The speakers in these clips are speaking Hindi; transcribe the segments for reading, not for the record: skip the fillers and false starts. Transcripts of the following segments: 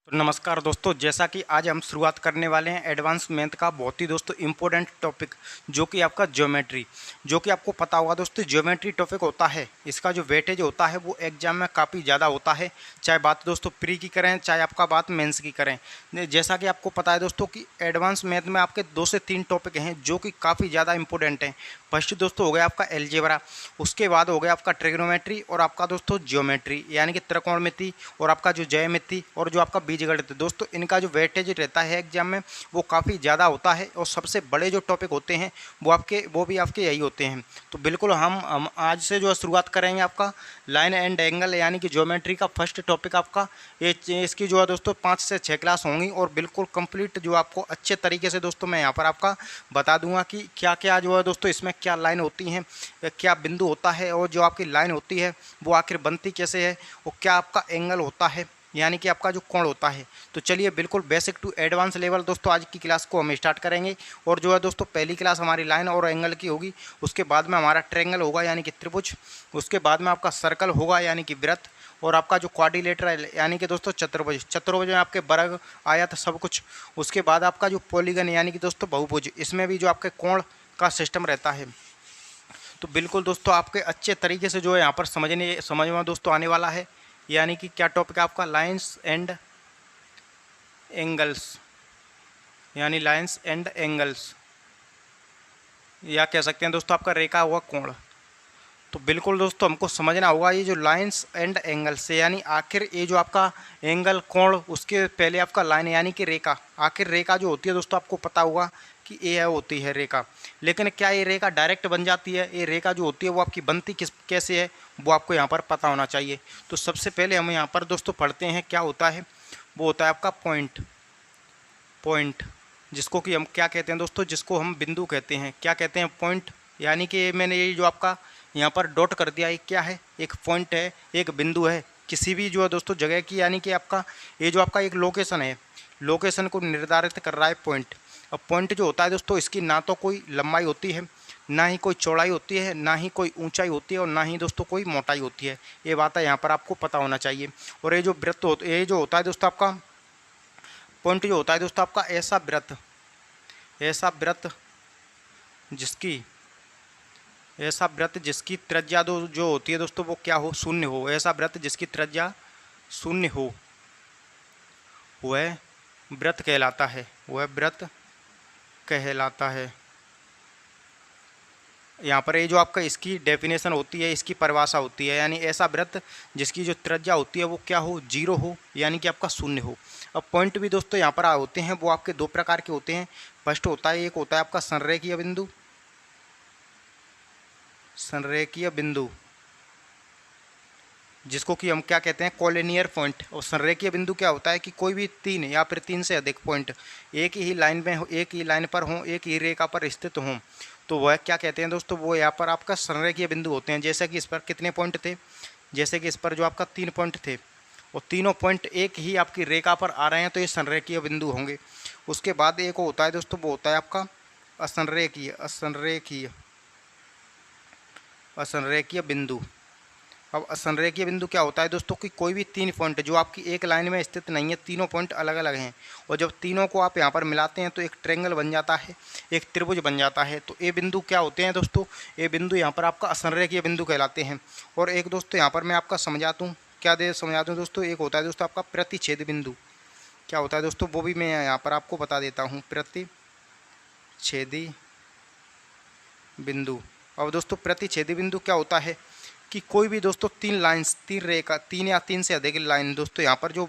तो नमस्कार दोस्तों, जैसा कि आज हम शुरुआत करने वाले हैं एडवांस मैथ का बहुत ही दोस्तों इम्पोर्टेंट टॉपिक, जो कि आपका ज्योमेट्री। जो कि आपको पता होगा दोस्तों, ज्योमेट्री टॉपिक होता है, इसका जो वेटेज होता है वो एग्जाम में काफ़ी ज़्यादा होता है। चाहे बात दोस्तों प्री की करें, चाहे आपका बात मेंस की करें। जैसा कि आपको पता है दोस्तों कि एडवांस मैथ में आपके 2 से 3 टॉपिक हैं जो कि काफ़ी ज़्यादा इंपॉर्टेंट हैं। फर्स्ट दोस्तों हो गया आपका एलजेब्रा, उसके बाद हो गया आपका ट्रिग्नोमेट्री और आपका दोस्तों ज्योमेट्री यानी कि त्रिकोणमिति और आपका जो ज्यामिति और जो आपका बीजगणित। दोस्तों इनका जो वेटेज रहता है एग्जाम में वो काफ़ी ज़्यादा होता है और सबसे बड़े जो टॉपिक होते हैं वो भी आपके यही होते हैं। तो बिल्कुल हम आज से जो शुरुआत करेंगे आपका लाइन एंड एंगल यानी कि ज्योमेट्री का फर्स्ट टॉपिक आपका। इसकी जो है दोस्तों 5 से 6 क्लास होंगी और बिल्कुल कंप्लीट जो आपको अच्छे तरीके से दोस्तों मैं यहाँ पर आपका बता दूंगा कि क्या क्या जो है दोस्तों इसमें क्या लाइन होती हैं, क्या बिंदु होता है और जो आपकी लाइन होती है वो आखिर बनती कैसे है और क्या आपका एंगल होता है यानी कि आपका जो कोण होता है। तो चलिए बिल्कुल बेसिक टू एडवांस लेवल दोस्तों आज की क्लास को हम स्टार्ट करेंगे। और जो है दोस्तों पहली क्लास हमारी लाइन और एंगल की होगी, उसके बाद में हमारा ट्रायंगल होगा यानी कि त्रिभुज, उसके बाद में आपका सर्कल होगा यानी कि वृत्त, और आपका जो क्वाड्रिलेटरल यानी कि दोस्तों चतुर्भुज में आपके वर्ग आयत सब कुछ। उसके बाद आपका जो पॉलीगन यानी कि दोस्तों बहुभुज, इसमें भी जो आपके कोण का सिस्टम रहता है। तो बिल्कुल दोस्तों आपके अच्छे तरीके से जो है यहाँ पर समझ में दोस्तों आने वाला है। यानी कि क्या टॉपिक है आपका लाइंस एंड एंगल्स, यानी लाइंस एंड एंगल्स, या कह सकते हैं दोस्तों आपका रेखा हुआ कोण। तो बिल्कुल दोस्तों हमको समझना होगा ये जो लाइंस एंड एंगल से, यानी आखिर ये जो आपका एंगल कोण, उसके पहले आपका लाइन यानी कि रेखा। आखिर रेखा जो होती है दोस्तों आपको पता होगा कि ये होती है रेखा, लेकिन क्या ये रेखा डायरेक्ट बन जाती है? ये रेखा जो होती है वो आपकी बनती कैसे है वो आपको यहाँ पर पता होना चाहिए। तो सबसे पहले हम यहाँ पर दोस्तों पढ़ते हैं क्या होता है। वो होता है आपका पॉइंट, जिसको कि हम क्या कहते हैं दोस्तों, जिसको हम बिंदु कहते हैं। क्या कहते हैं? पॉइंट। यानी कि मैंने ये जो आपका यहाँ पर डॉट कर दिया, ये क्या है? एक पॉइंट है, एक बिंदु है किसी भी जो है दोस्तों जगह की। यानी कि आपका ये जो आपका एक लोकेशन है, लोकेशन को निर्धारित कर रहा है पॉइंट। अब पॉइंट जो होता है दोस्तों, इसकी ना तो कोई लंबाई होती है, ना ही कोई चौड़ाई होती है, ना ही कोई ऊंचाई होती है और ना ही दोस्तों कोई मोटाई होती है। ये बात है यहाँ पर आपको पता होना चाहिए। और ये जो वृत्त ये जो होता है दोस्तों आपका पॉइंट जो होता है दोस्तों आपका ऐसा वृत्त जिसकी त्रिज्या जो होती है दोस्तों वो क्या हो? शून्य हो। ऐसा वृत्त जिसकी त्रिज्या शून्य हो वह वृत्त कहलाता है। यहाँ पर ये जो आपका इसकी डेफिनेशन होती है, इसकी परिभाषा होती है, यानी ऐसा वृत्त जिसकी जो त्रिज्या होती है वो क्या हो? 0 हो, यानी कि आपका शून्य हो। अब पॉइंट भी दोस्तों यहाँ पर होते हैं, वो आपके 2 प्रकार के होते हैं। फर्स्ट होता है, एक होता है आपका संरेखीय बिंदु, जिसको कि हम क्या कहते हैं? Collinear point. और संरेखीय बिंदु क्या होता है कि कोई भी 3 या फिर 3 से अधिक पॉइंट एक ही लाइन में हो, एक ही लाइन पर हों, एक ही रेखा पर स्थित हों, तो वह क्या कहते हैं दोस्तों? वो यहाँ पर आपका संरेखीय बिंदु होते हैं। जैसे कि इस पर कितने पॉइंट थे? जैसे कि इस पर जो आपका 3 पॉइंट थे और तीनों पॉइंट एक ही आपकी रेखा पर आ रहे हैं, तो ये संरेखीय बिंदु होंगे। उसके बाद एक होता है दोस्तों, वो होता है आपका असंरेखीय बिंदु। अब असंरेखीय बिंदु क्या होता है दोस्तों कि कोई भी 3 पॉइंट जो आपकी एक लाइन में स्थित नहीं है, तीनों पॉइंट अलग अलग हैं, और जब तीनों को आप यहाँ पर मिलाते हैं तो एक ट्रायंगल बन जाता है, एक त्रिभुज बन जाता है। तो ये बिंदु क्या होते हैं दोस्तों? ये बिंदु यहाँ पर आपका असंरेखीय बिंदु कहलाते हैं। और एक दोस्तों यहाँ पर मैं आपका समझा दूँ दोस्तों, एक होता है दोस्तों आपका प्रतिच्छेद बिंदु। क्या होता है दोस्तों वो भी मैं यहाँ पर आपको बता देता हूँ। प्रतिच्छेदी बिंदु। अब दोस्तों प्रतिच्छेदी बिंदु क्या होता है कि कोई भी दोस्तों 3 रेखा, 3 या 3 से अधिक लाइन दोस्तों यहाँ पर जो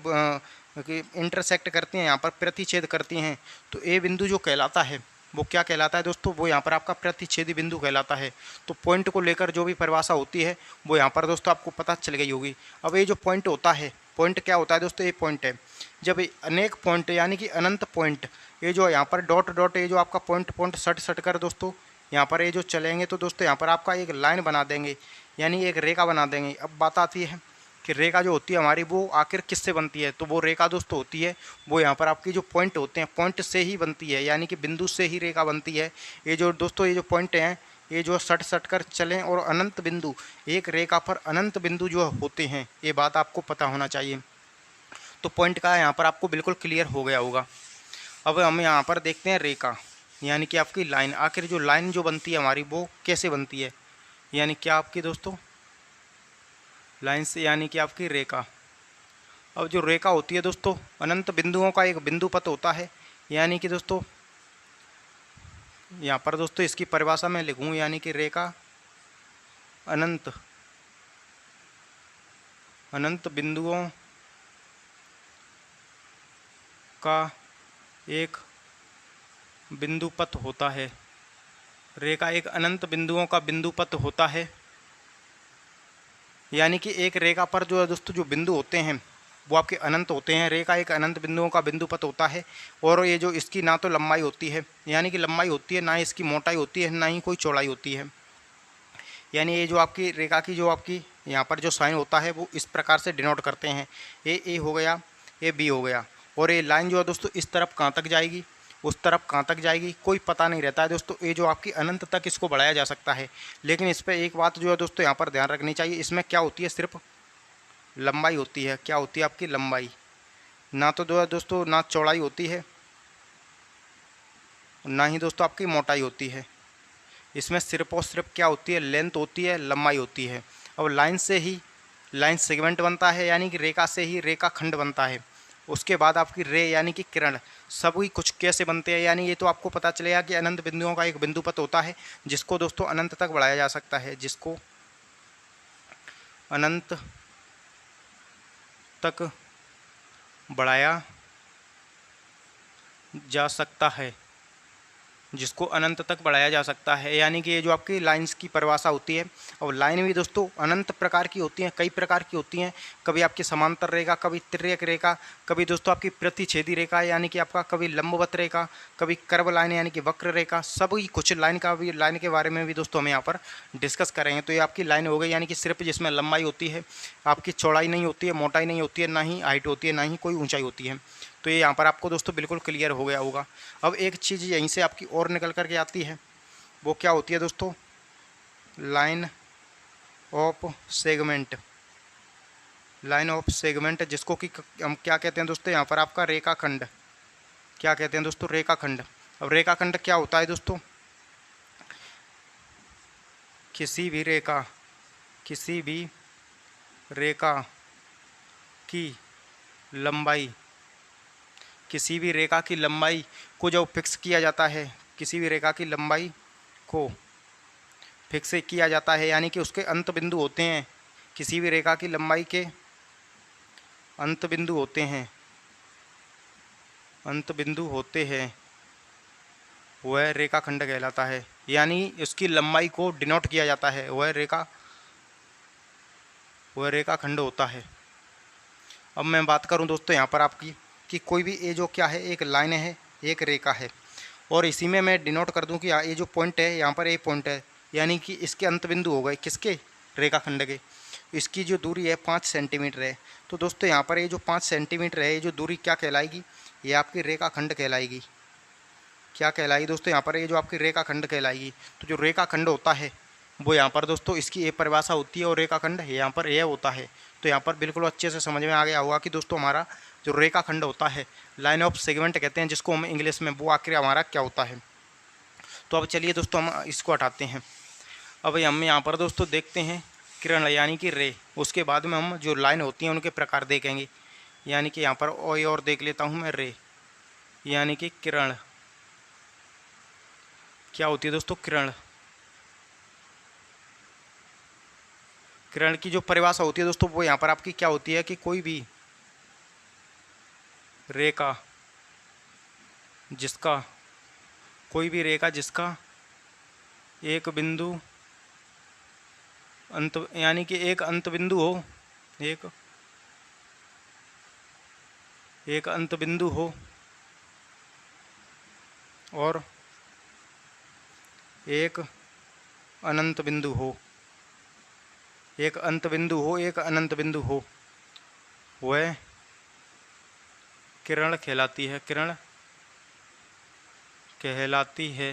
इंटरसेक्ट करती हैं, यहाँ पर प्रतिच्छेद करती हैं, तो ये बिंदु जो कहलाता है वो क्या कहलाता है दोस्तों? वो यहाँ पर आपका प्रतिच्छेदी बिंदु कहलाता है। तो पॉइंट को लेकर जो भी परिभाषा होती है वो यहाँ पर दोस्तों आपको पता चल गई होगी। अब ये जो पॉइंट होता है, पॉइंट क्या होता है दोस्तों? ये पॉइंट है जब अनेक पॉइंट यानी कि अनंत पॉइंट, ये जो यहाँ पर डॉट ये जो आपका पॉइंट सट कर दोस्तों यहाँ पर ये जो चलेंगे, तो दोस्तों यहाँ पर आपका एक लाइन बना देंगे, यानी एक रेखा बना देंगे। अब बात आती है कि रेखा जो होती है हमारी वो आखिर किससे बनती है? तो वो रेखा दोस्तों होती है वो यहाँ पर आपकी जो पॉइंट होते हैं, पॉइंट से ही बनती है, यानी कि बिंदु से ही रेखा बनती है। ये जो दोस्तों ये जो पॉइंट हैं, ये जो सट कर चलें, और अनंत बिंदु, एक रेखा पर अनंत बिंदु जो होते हैं, ये बात आपको पता होना चाहिए। तो पॉइंट का यहाँ पर आपको बिल्कुल क्लियर हो गया होगा। अब हम यहाँ पर देखते हैं रेखा, यानी कि आपकी लाइन। आखिर जो लाइन जो बनती है हमारी वो कैसे बनती है, यानी क्या आपकी दोस्तों लाइन से, यानी कि आपकी रेखा। अब जो रेखा होती है दोस्तों, अनंत बिंदुओं का एक बिंदु पथ होता है, यानी कि दोस्तों यहाँ पर दोस्तों इसकी परिभाषा में लिखूँ, यानी कि रेखा अनंत अनंत बिंदुओं का एक बिंदु पथ होता है। रेखा एक अनंत बिंदुओं का बिंदु पथ होता है, यानी कि एक रेखा पर जो है दोस्तों जो बिंदु होते हैं वो आपके अनंत होते हैं। रेखा एक अनंत बिंदुओं का बिंदु पथ होता है, और ये जो इसकी ना तो लंबाई होती है, यानी कि लंबाई होती है, ना इसकी मोटाई होती है, ना ही कोई चौड़ाई होती है। यानी ये जो आपकी रेखा की जो आपकी यहाँ पर जो साइन होता है वो इस प्रकार से डिनोट करते हैं। ए हो गया, ए बी हो गया, और ये लाइन जो है दोस्तों इस तरफ कहाँ तक जाएगी, उस तरफ कहाँ तक जाएगी, कोई पता नहीं रहता है दोस्तों। ये जो आपकी अनंत तक इसको बढ़ाया जा सकता है, लेकिन इस पर एक बात जो है दोस्तों यहाँ पर ध्यान रखनी चाहिए, इसमें क्या होती है, सिर्फ लंबाई होती है। क्या होती है आपकी लंबाई, ना तो जो है दोस्तों ना चौड़ाई होती है, ना ही दोस्तों आपकी मोटाई होती है। इसमें सिर्फ और सिर्फ क्या होती है, लेंथ होती है, लंबाई होती है। अब लाइन से ही लाइन सेगमेंट बनता है, यानी कि रेखा से ही रेखा खंड बनता है। उसके बाद आपकी रे यानी कि किरण, सभी कुछ कैसे बनते हैं, यानी ये तो आपको पता चलेगा कि अनंत बिंदुओं का एक बिंदु पथ होता है जिसको दोस्तों अनंत तक बढ़ाया जा सकता है, जिसको अनंत तक बढ़ाया जा सकता है, जिसको अनंत तक बढ़ाया जा सकता है। यानी कि ये जो आपकी लाइंस की परिभाषा होती है, और लाइन भी दोस्तों अनंत प्रकार की होती हैं, कई प्रकार की होती हैं। कभी आपकी समांतर रेखा, कभी तिर्यक रेखा, कभी दोस्तों आपकी प्रतिच्छेदी रेखा, यानी कि आपका कभी लंबवत रेखा, कभी कर्व लाइन यानी कि वक्र रेखा। सभी कुछ लाइन के बारे में भी दोस्तों हम यहाँ पर डिस्कस करेंगे। तो ये आपकी लाइन हो गई, यानी कि सिर्फ जिसमें लंबाई होती है, आपकी चौड़ाई नहीं होती है, मोटाई नहीं होती है, ना ही हाइट होती है, ना ही कोई ऊँचाई होती है। तो ये यहाँ पर आपको दोस्तों बिल्कुल क्लियर हो गया होगा। अब एक चीज़ यहीं से आपकी और निकल करके आती है, वो क्या होती है दोस्तों, line of segment. Line of segment, जिसको कि हम क्या कहते हैं दोस्तों, यहाँ पर आपका रेखाखंड। क्या कहते हैं दोस्तों, रेखाखंड। अब रेखाखंड क्या होता है दोस्तों, किसी भी रेखा की लंबाई, किसी भी रेखा की लंबाई को जब फिक्स किया जाता है, किसी भी रेखा की लंबाई को फिक्स किया जाता है, यानी कि उसके अंत बिंदु होते हैं, किसी भी रेखा की लंबाई के अंत बिंदु होते हैं, अंत बिंदु होते हैं, वह रेखाखंड कहलाता है। यानी उसकी लंबाई को डिनोट किया जाता है, वह रेखाखंड होता है। अब मैं बात करूं दोस्तों यहाँ पर आपकी कि कोई भी ये जो क्या है, एक लाइन है, एक रेखा है, और इसी में मैं डिनोट कर दूं कि ये जो पॉइंट है, यहाँ पर ये पॉइंट है, यानी कि इसके अंत बिंदु हो गए किसके, रेखाखंड के। इसकी जो दूरी है 5 सेंटीमीटर है। तो दोस्तों यहाँ पर ये जो 5 सेंटीमीटर है, ये जो दूरी क्या कहलाएगी, ये आपकी रेखाखंड कहलाएगी। क्या कहलाएगी दोस्तों, यहाँ पर ये जो आपकी रेखाखंड कहलाएगी। तो जो रेखाखंड होता है वो यहाँ पर दोस्तों इसकी ये परिभाषा होती है, और रेखाखंड यहाँ पर यह होता है। तो यहाँ पर बिल्कुल अच्छे से समझ में आ गया होगा कि दोस्तों हमारा जो रेखाखंड होता है, लाइन ऑफ सेगमेंट कहते हैं जिसको हम इंग्लिश में, वो आखिर हमारा क्या होता है। तो अब चलिए दोस्तों हम इसको हटाते हैं। अब हम यहाँ पर दोस्तों देखते हैं किरण यानी कि रे। उसके बाद में हम जो लाइन होती हैं उनके प्रकार देखेंगे, यानी कि यहाँ पर और देख लेता हूँ मैं, रे यानी कि किरण। क्या होती है दोस्तों, किरण। किरण की जो परिभाषा होती है दोस्तों वो यहाँ पर आपकी क्या होती है कि कोई भी रेखा जिसका एक बिंदु अंत, यानी कि एक अंत बिंदु हो, एक अंत बिंदु हो और एक अनंत बिंदु हो, एक अंत बिंदु हो, एक अनंत बिंदु हो, वह किरण कहलाती है, किरण कहलाती है।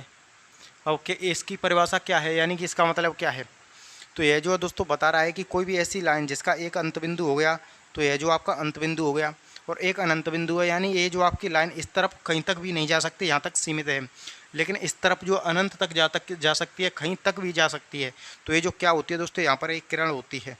अब इसकी परिभाषा क्या है, यानी कि इसका मतलब क्या है। तो यह जो दोस्तों बता रहा है कि कोई भी ऐसी लाइन जिसका एक अंत बिंदु हो गया, तो यह जो आपका अंत बिंदु हो गया, और एक अनंत बिंदु है, यानी ये जो आपकी लाइन इस तरफ कहीं तक भी नहीं जा सकती, यहाँ तक सीमित है, लेकिन इस तरफ जो अनंत तक जा सकती है, कहीं तक भी जा सकती है। तो ये जो क्या होती है दोस्तों, यहाँ पर एक किरण होती है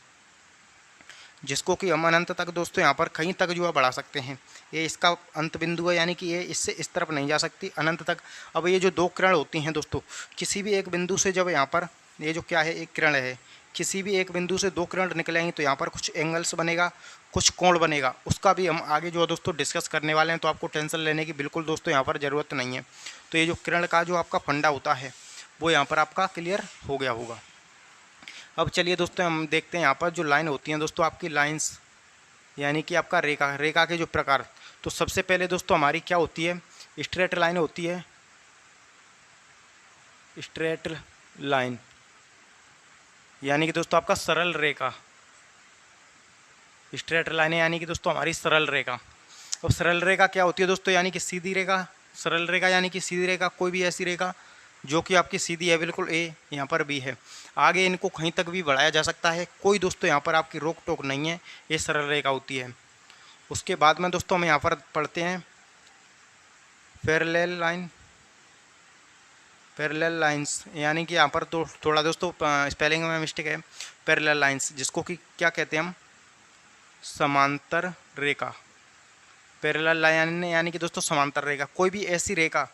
जिसको कि हम अनंत तक दोस्तों यहाँ पर कहीं तक जो है बढ़ा सकते हैं। ये इसका अंत बिंदु है, यानी कि ये इससे इस तरफ नहीं जा सकती अनंत तक। अब ये जो दो किरण होती हैं दोस्तों, किसी भी एक बिंदु से जब यहाँ पर ये जो क्या है एक किरण है, किसी भी एक बिंदु से दो किरण निकलेंगी तो यहाँ पर कुछ एंगल्स बनेगा, कुछ कोण बनेगा। उसका भी हम आगे जो है दोस्तों डिस्कस करने वाले हैं, तो आपको टेंशन लेने की बिल्कुल दोस्तों यहाँ पर ज़रूरत नहीं है। तो ये जो किरण का जो आपका फंडा होता है वो यहाँ पर आपका क्लियर हो गया होगा। अब चलिए दोस्तों हम देखते हैं यहाँ पर जो लाइन होती हैं दोस्तों आपकी लाइंस, यानी कि आपका रेखा के जो प्रकार। तो सबसे पहले दोस्तों हमारी क्या होती है, स्ट्रेट लाइन होती है, स्ट्रेट लाइन यानी कि दोस्तों आपका सरल रेखा। स्ट्रेट लाइन यानी कि दोस्तों हमारी सरल रेखा। अब सरल रेखा क्या होती है दोस्तों, यानी कि सीधी रेखा। सरल रेखा यानी कि सीधी रेखा, कोई भी ऐसी रेखा जो कि आपकी सीधी है, बिल्कुल ए यहाँ पर भी है, आगे इनको कहीं तक भी बढ़ाया जा सकता है, कोई दोस्तों यहाँ पर आपकी रोक टोक नहीं है, ये सरल रेखा होती है। उसके बाद में दोस्तों हम यहाँ पर पढ़ते हैं पैरेलल लाइन, पैरेलल लाइंस, यानी कि यहाँ पर तो थोड़ा दोस्तों स्पेलिंग में मिस्टेक है। पैरेलल लाइंस जिसको कि क्या कहते हैं हम, समांतर रेखा। पैरेलल लाइन यानी कि दोस्तों समांतर रेखा, कोई भी ऐसी रेखा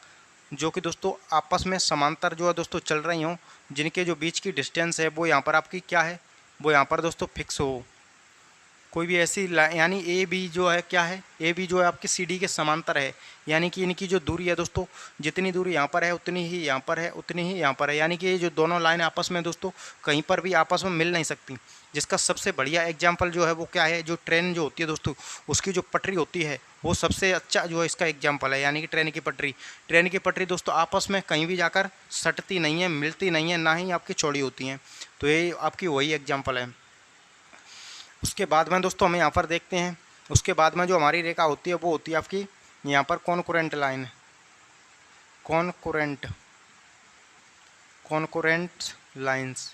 जो कि दोस्तों आपस में समांतर जो है दोस्तों चल रही हों, जिनके जो बीच की डिस्टेंस है वो यहाँ पर आपकी क्या है, वो यहाँ पर दोस्तों फिक्स हो। कोई भी ऐसी यानी ए बी जो है क्या है, ए बी जो है आपकी सी डी के समांतर है, यानी कि इनकी जो दूरी है दोस्तों, जितनी दूरी यहाँ पर है उतनी ही यहाँ पर है, उतनी ही यहाँ पर है, यानी कि ये जो दोनों लाइन आपस में दोस्तों कहीं पर भी आपस में मिल नहीं सकती। जिसका सबसे बढ़िया एग्जाम्पल जो है वो क्या है, जो ट्रेन जो होती है दोस्तों, उसकी जो पटरी होती है वो सबसे अच्छा जो है इसका एग्जाम्पल है, यानी कि ट्रेन की पटरी। ट्रेन की पटरी दोस्तों आपस में कहीं भी जाकर सटती नहीं है, मिलती नहीं है, ना ही आपकी चौड़ी होती हैं। तो ये आपकी वही एग्जाम्पल है। उसके बाद में दोस्तों हम यहाँ पर देखते हैं, उसके बाद में जो हमारी रेखा होती है वो होती है आपकी यहाँ पर कॉन्करेंट लाइन, कॉन्करेंट लाइंस,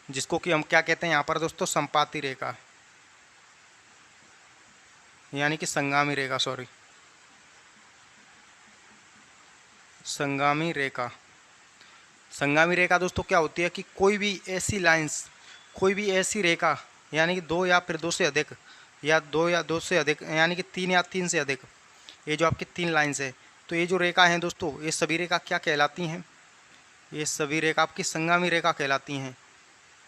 जिसको कि हम क्या कहते हैं यहाँ पर दोस्तों, संपाती रेखा, यानी कि संगामी रेखा, संगामी रेखा। संगामी रेखा दोस्तों क्या होती है कि कोई भी ऐसी लाइंस, कोई भी ऐसी रेखा, यानी कि दो या फिर दो से अधिक, या दो से अधिक, यानी कि तीन या तीन से अधिक, ये जो आपकी तीन लाइंस है, तो ये जो रेखा हैं दोस्तों, ये सभी रेखा क्या कहलाती हैं, ये सभी रेखा आपकी संगामी रेखा कहलाती हैं।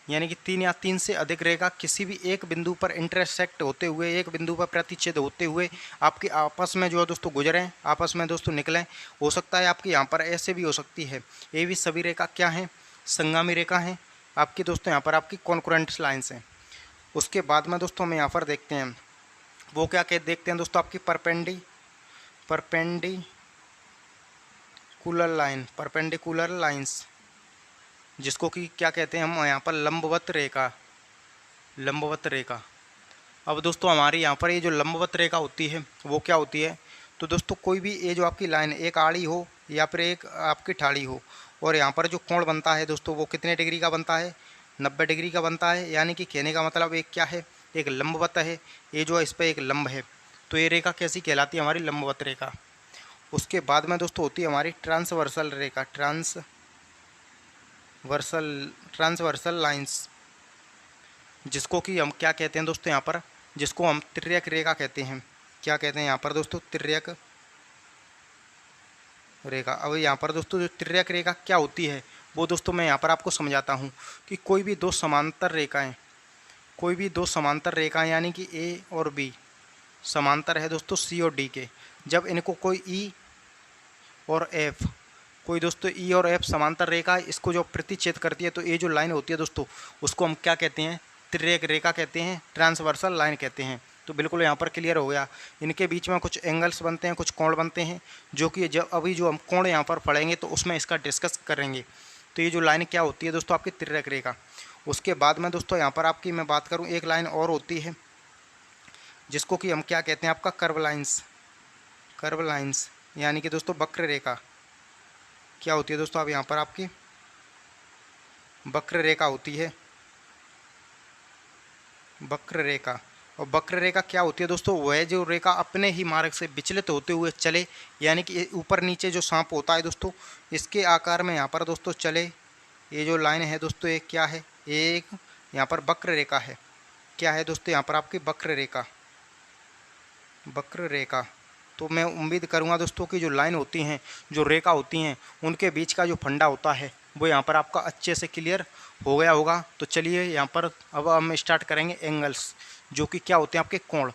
यानी कि तीन या तीन से अधिक रेखा किसी भी एक बिंदु पर इंटरसेक्ट होते हुए, एक बिंदु पर प्रतिच्छेद होते हुए आपके आपस में जो है दोस्तों गुजरें, आपस में दोस्तों निकलें। हो सकता है आपकी यहाँ पर ऐसे भी हो सकती है। ये भी सभी रेखा क्या हैं, संगामी रेखा हैं आपकी दोस्तों, यहाँ पर आपकी कॉन्करेंट लाइन्स हैं। उसके बाद में दोस्तों हम यहाँ पर देखते हैं वो क्या देखते हैं दोस्तों, आपकी परपेंडिकुलर लाइंस, जिसको कि क्या कहते हैं हम यहाँ पर लंबवत रेखा। अब दोस्तों हमारी यहाँ पर ये जो लंबवत रेखा होती है वो क्या होती है, तो दोस्तों कोई भी ये जो आपकी लाइन एक आड़ी हो या फिर एक आपकी ठाड़ी हो, और यहाँ पर जो कोण बनता है दोस्तों वो कितने डिग्री का बनता है, 90 डिग्री का बनता है। यानी कि कहने का मतलब एक क्या है, एक लंबवत है, ये जो है इस पर एक लंब है, तो ये रेखा कैसी कहलाती है, हमारी लंबवत रेखा। उसके बाद में दोस्तों होती है हमारी ट्रांसवर्सल रेखा, ट्रांसवर्सल लाइंस, जिसको कि हम क्या कहते हैं दोस्तों यहाँ पर, जिसको हम तिर्यक रेखा कहते हैं। क्या कहते हैं यहाँ पर दोस्तों, तिर्यक रेखा। अब यहाँ पर दोस्तों जो तिर्यक रेखा क्या होती है वो दोस्तों मैं यहाँ पर आपको समझाता हूँ कि कोई भी दो समांतर रेखाएं, यानी कि ए और बी समांतर है दोस्तों सी और डी के, जब इनको कोई ई और एफ, कोई दोस्तों ई और एफ समांतर रेखा इसको जो प्रतिच्छेद करती है, तो ये जो लाइन होती है दोस्तों उसको हम क्या कहते हैं, तिर्यक रेखा कहते हैं, ट्रांसवर्सल लाइन कहते हैं। तो बिल्कुल यहाँ पर क्लियर हो गया। इनके बीच में कुछ एंगल्स बनते हैं, कुछ कोण बनते हैं, जो कि जब अभी जो हम कोण यहाँ पर पढ़ेंगे तो उसमें इसका डिस्कस करेंगे। तो ये जो लाइन क्या होती है दोस्तों, आपकी तिर्यक रेखा। उसके बाद में दोस्तों यहाँ पर आपकी मैं बात करूँ, एक लाइन और होती है जिसको कि हम क्या कहते हैं, आपका कर्व लाइंस, यानी कि दोस्तों वक्र रेखा। क्या होती है दोस्तों, अब यहाँ पर आपकी वक्र रेखा होती है, वक्र रेखा। और वक्र रेखा क्या होती है दोस्तों, वह जो रेखा अपने ही मार्ग से विचलित होते हुए चले, यानी कि ऊपर नीचे जो सांप होता है दोस्तों, इसके आकार में यहाँ पर दोस्तों चले। ये जो लाइन है दोस्तों, ये क्या है, एक यहाँ पर वक्र रेखा है। क्या है दोस्तों यहाँ पर आपकी वक्र रेखा, वक्र रेखा। तो मैं उम्मीद करूँगा दोस्तों कि जो लाइन होती हैं, जो रेखा होती हैं, उनके बीच का जो फंडा होता है वो यहाँ पर आपका अच्छे से क्लियर हो गया होगा। तो चलिए यहाँ पर अब हम स्टार्ट करेंगे एंगल्स, जो कि क्या होते हैं आपके कोण।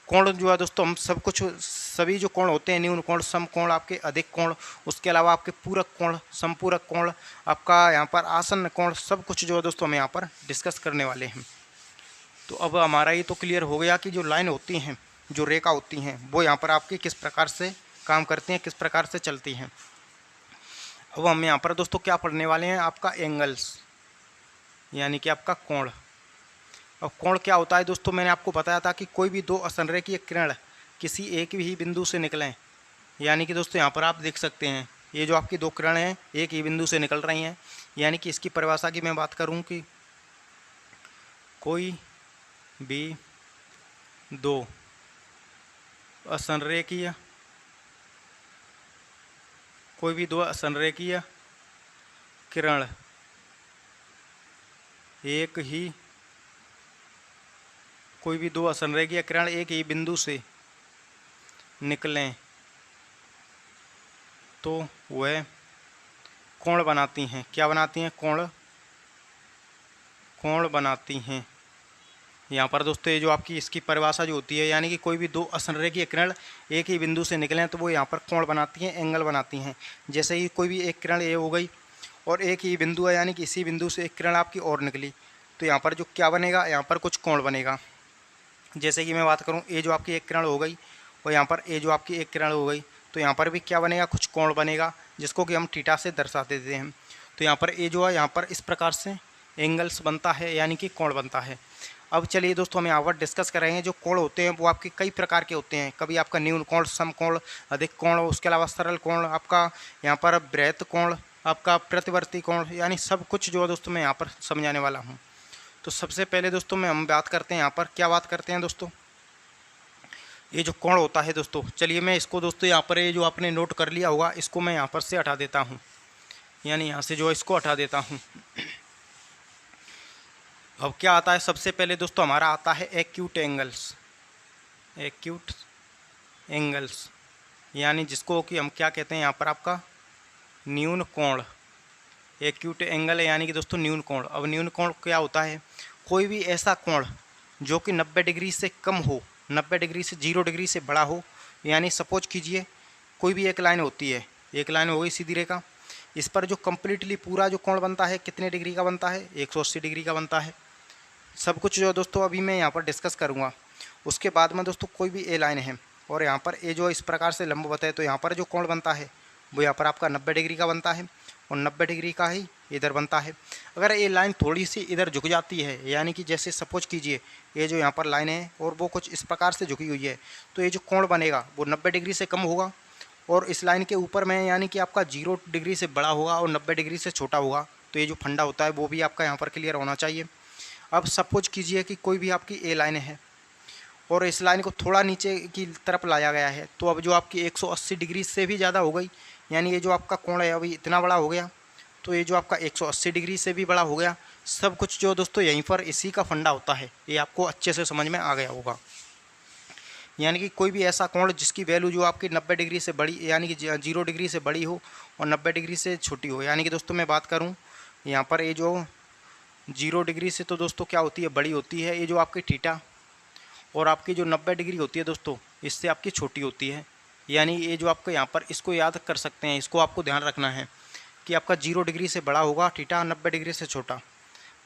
कोण जो है दोस्तों, हम सब कुछ सभी जो कोण होते हैं, न्यून कोण, सम कोण, आपके अधिक कोण, उसके अलावा आपके पूरक कोण, समपूरक कोण, आपका यहाँ पर आसन्न कोण, सब कुछ जो है दोस्तों हम यहाँ पर डिस्कस करने वाले हैं। तो अब हमारा ये तो क्लियर हो गया कि जो लाइन होती हैं, जो रेखा होती हैं, वो यहाँ पर आपकी किस प्रकार से काम करती हैं, किस प्रकार से चलती हैं। अब हम यहाँ पर दोस्तों क्या पढ़ने वाले हैं, आपका एंगल्स, यानी कि आपका कोण। अब कोण क्या होता है दोस्तों, मैंने आपको बताया था कि कोई भी दो असंरेखीय किरण किसी एक ही बिंदु से निकलें, यानी कि दोस्तों यहाँ पर आप देख सकते हैं ये जो आपकी दो किरण हैं एक ही बिंदु से निकल रही हैं, यानी कि इसकी परिभाषा की मैं बात करूँ कि कोई भी दो असंरेखीय, कोई भी दो असंरेखीय किरण एक ही, कोई भी दो असंरेखीय किरण एक ही बिंदु से निकलें तो वह कोण बनाती हैं। क्या बनाती हैं, कोण, कोण बनाती हैं। यहाँ पर दोस्तों ये जो आपकी इसकी परिभाषा जो होती है, यानी कि कोई भी दो असंरेखीय किरण एक ही बिंदु से निकलें तो वो यहाँ पर कोण बनाती हैं, एंगल बनाती हैं। जैसे ही कोई भी एक किरण ए हो गई और एक ही बिंदु है, यानी कि इसी बिंदु से एक किरण आपकी और निकली, तो यहाँ पर जो क्या बनेगा, यहाँ पर कुछ कोण बनेगा। जैसे कि मैं बात करूँ, ए जो आपकी एक किरण हो गई और यहाँ पर ए जो आपकी एक किरण हो गई, तो यहाँ पर भी क्या बनेगा, कुछ कोण बनेगा, जिसको कि हम थीटा से दर्शा देते हैं। तो यहाँ पर ए जो है, यहाँ पर इस प्रकार से एंगल्स बनता है, यानी कि कोण बनता है। अब चलिए दोस्तों हम यहाँ पर डिस्कस करेंगे, जो कोण होते हैं वो आपके कई प्रकार के होते हैं। कभी आपका न्यून कोण, सम कोण, अधिक कोण, उसके अलावा सरल कोण, आपका यहाँ पर बृहत कोण, आपका प्रतिवर्ती कोण, यानी सब कुछ जो है दोस्तों मैं यहाँ पर समझाने वाला हूँ। तो सबसे पहले दोस्तों हम बात करते हैं यहाँ पर, क्या बात करते हैं दोस्तों, ये जो कोण होता है दोस्तों। चलिए मैं इसको दोस्तों यहाँ पर ये जो आपने नोट कर लिया होगा, इसको मैं यहाँ पर से हटा देता हूँ, यानी यहाँ से जो है इसको हटा देता हूँ। अब क्या आता है, सबसे पहले दोस्तों हमारा आता है एक्यूट एंगल्स। एक्यूट एंगल्स यानी जिसको कि हम क्या कहते हैं यहाँ पर आपका न्यून कोण। एक्यूट एंगल यानी कि दोस्तों न्यून कोण। अब न्यून कोण क्या होता है, कोई भी ऐसा कोण जो कि 90 डिग्री से कम हो, 90 डिग्री से 0 डिग्री से बड़ा हो। यानी सपोज कीजिए कोई भी एक लाइन होती है, एक लाइन हो गई सीधी रेखा, इस पर जो कम्प्लीटली पूरा जो कोण बनता है कितने डिग्री का बनता है, 180 डिग्री का बनता है। सब कुछ जो दोस्तों अभी मैं यहाँ पर डिस्कस करूँगा। उसके बाद में दोस्तों कोई भी ए लाइन है और यहाँ पर ए जो इस प्रकार से लंबवत है, तो यहाँ पर जो कोण बनता है वो यहाँ पर आपका 90 डिग्री का बनता है और 90 डिग्री का ही इधर बनता है। अगर ये लाइन थोड़ी सी इधर झुक जाती है, यानी कि जैसे सपोज कीजिए ये जो यहाँ पर लाइन है और वो कुछ इस प्रकार से झुकी हुई है, तो ये जो कोण बनेगा वो 90 डिग्री से कम होगा और इस लाइन के ऊपर में यानी कि आपका 0 डिग्री से बड़ा होगा और 90 डिग्री से छोटा होगा। तो ये जो फंडा होता है वो भी आपका यहाँ पर क्लियर होना चाहिए। अब सपोज कीजिए कि कोई भी आपकी ए लाइन है और इस लाइन को थोड़ा नीचे की तरफ लाया गया है, तो अब जो आपकी 180 डिग्री से भी ज़्यादा हो गई, यानी ये जो आपका कोण है अभी इतना बड़ा हो गया, तो ये जो आपका 180 डिग्री से भी बड़ा हो गया। सब कुछ जो दोस्तों यहीं पर इसी का फंडा होता है, ये आपको अच्छे से समझ में आ गया होगा। यानी कि कोई भी ऐसा कोण जिसकी वैल्यू जो आपकी 90 डिग्री से बड़ी, यानी कि 0 डिग्री से बड़ी हो और 90 डिग्री से छोटी हो। यानी कि दोस्तों मैं बात करूँ यहाँ पर ये जो 0 डिग्री से तो दोस्तों क्या होती है, बड़ी होती है, ये जो आपकी थीटा, और आपकी जो 90 डिग्री होती है दोस्तों इससे आपकी छोटी होती है। यानी ये जो आपको यहाँ पर इसको याद कर सकते हैं, इसको आपको ध्यान रखना है कि आपका 0 डिग्री से बड़ा होगा थीटा, 90 डिग्री से छोटा।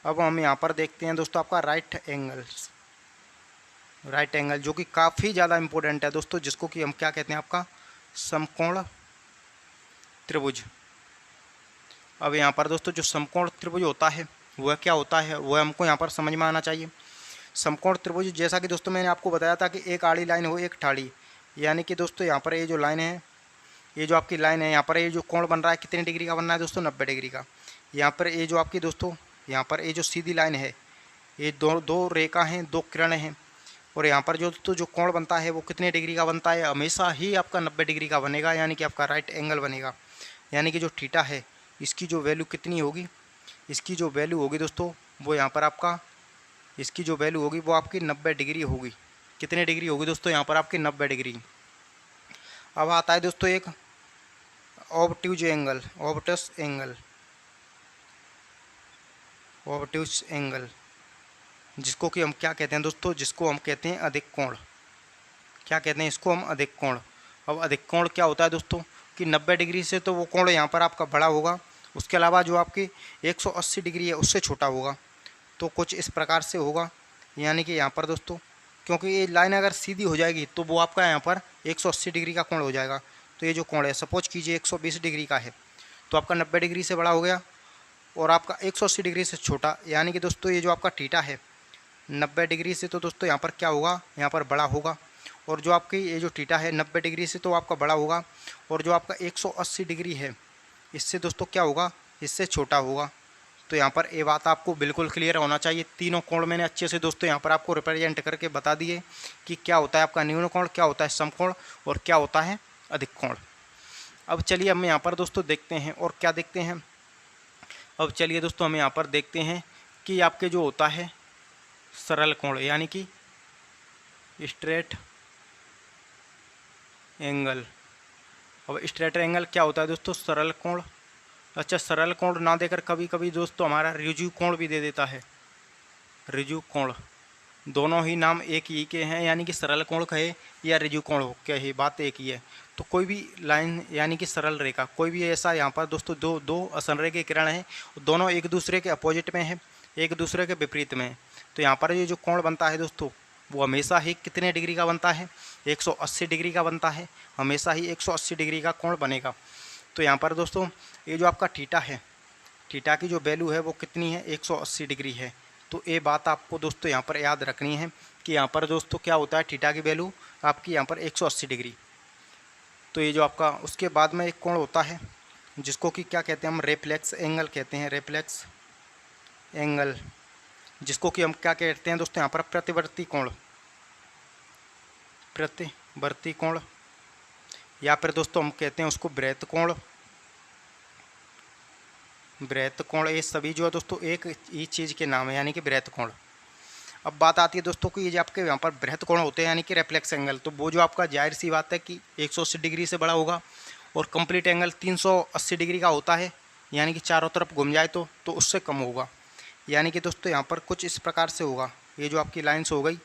अब हम यहाँ पर देखते हैं दोस्तों आपका राइट एंगल्स, राइट एंगल जो कि काफ़ी ज़्यादा इम्पोर्टेंट है दोस्तों, जिसको कि हम क्या कहते हैं आपका समकोण त्रिभुज। अब यहाँ पर दोस्तों जो समकोण त्रिभुज होता है वह क्या होता है, वह हमको यहाँ पर समझ में आना चाहिए। समकोण त्रिभुज जैसा कि दोस्तों मैंने आपको बताया था कि एक आड़ी लाइन हो एक ठाड़ी, यानी कि दोस्तों यहाँ पर ये जो लाइन है, ये जो आपकी लाइन है, यहाँ पर ये जो कोण बन रहा है कितने डिग्री का बन रहा है दोस्तों, 90 डिग्री का। यहाँ पर ये जो आपकी दोस्तों यहाँ पर ये जो सीधी लाइन है, ये दो रेखा हैं, दो किरण हैं, और यहाँ पर जो दोस्तों जो कोण बनता है वो कितने डिग्री का बनता है, हमेशा ही आपका 90 डिग्री का बनेगा, यानी कि आपका राइट एंगल बनेगा। यानी कि जो थीटा है इसकी जो वैल्यू कितनी होगी, इसकी जो वैल्यू होगी दोस्तों वो यहाँ पर आपका, इसकी जो वैल्यू होगी वो आपकी 90 डिग्री होगी। कितने डिग्री होगी दोस्तों यहाँ पर आपकी 90 डिग्री। अब आता है दोस्तों एक obtuse angle, obtuse angle, obtuse angle, जिसको कि हम क्या कहते हैं दोस्तों, जिसको हम कहते हैं अधिक कोण। क्या कहते हैं इसको हम, अधिक कोण। अब अधिक कोण क्या होता है दोस्तों कि 90 डिग्री से तो वो कोण यहाँ पर आपका बड़ा होगा, उसके अलावा जो आपकी 180 डिग्री है उससे छोटा होगा। तो कुछ इस प्रकार से होगा, यानी कि यहाँ पर दोस्तों क्योंकि ये लाइन अगर सीधी हो जाएगी तो वो आपका यहाँ पर 180 डिग्री का कोण हो जाएगा। तो ये जो कोण है सपोज कीजिए 120 डिग्री का है, तो आपका 90 डिग्री से बड़ा हो गया और आपका 180 डिग्री से छोटा, यानी कि दोस्तों ये जो आपका थीटा है 90 डिग्री से तो दोस्तों यहाँ पर क्या होगा, यहाँ पर बड़ा होगा। और जो आपकी ये जो थीटा है 90 डिग्री से तो आपका बड़ा होगा, और जो आपका 180 डिग्री है इससे दोस्तों क्या होगा, इससे छोटा होगा। तो यहाँ पर ये बात आपको बिल्कुल क्लियर होना चाहिए। तीनों कोण मैंने अच्छे से दोस्तों यहाँ पर आपको रिप्रेजेंट करके बता दिए कि क्या होता है आपका न्यून कोण, क्या होता है समकोण और क्या होता है अधिक कोण। अब चलिए हम यहाँ पर दोस्तों देखते हैं और क्या देखते हैं। अब चलिए दोस्तों हम यहाँ पर देखते हैं कि आपके जो होता है सरल कोण, यानी कि स्ट्रेट एंगल। अब स्ट्रेट एंगल क्या होता है दोस्तों, सरल कोण। अच्छा, सरल कोण ना देकर कभी कभी दोस्तों हमारा ऋजु कोण भी दे देता है, ऋजु कोण। दोनों ही नाम एक ही के हैं, यानी कि सरल कोण कहे या ऋजु कोण कहे, बात एक ही है। तो कोई भी लाइन यानी कि सरल रेखा, कोई भी ऐसा यहाँ पर दोस्तों दो असंरेखीय किरण है, दोनों एक दूसरे के अपोजिट में है, एक दूसरे के विपरीत में है। तो यहाँ पर ये जो कोण बनता है दोस्तों वो हमेशा ही कितने डिग्री का बनता है, 180 डिग्री का बनता है, हमेशा ही 180 डिग्री का कोण बनेगा। तो यहाँ पर दोस्तों ये जो आपका थीटा है, थीटा की जो वैल्यू है वो कितनी है, 180 डिग्री है। तो ये बात आपको दोस्तों यहाँ पर याद रखनी है कि यहाँ पर दोस्तों क्या होता है, थीटा की वैल्यू आपकी यहाँ पर 180 डिग्री। तो ये जो आपका उसके बाद में एक कोण होता है जिसको कि क्या कहते हैं हम, रेफ्लेक्स एंगल कहते हैं, रेफ्लेक्स एंगल, जिसको कि हम क्या कहते हैं दोस्तों यहाँ पर प्रतिवर्ती कोण, प्रतिवर्ती कोण, या फिर दोस्तों हम कहते हैं उसको ब्रैत कोण, ब्रैत कोण। ये सभी जो है दोस्तों एक ही चीज़ के नाम है, यानी कि ब्रैत कोण। अब बात आती है दोस्तों कि ये जो आपके यहाँ पर बृहत कोण होते हैं यानी कि रेफ्लेक्स एंगल, तो वो जो आपका जाहिर सी बात है कि 180 डिग्री से बड़ा होगा, और कंप्लीट एंगल 380 डिग्री का होता है, यानी कि चारों तरफ घूम जाए तो उससे कम होगा। यानी कि दोस्तों यहाँ पर कुछ इस प्रकार से होगा, ये जो आपकी लाइन्स हो गई,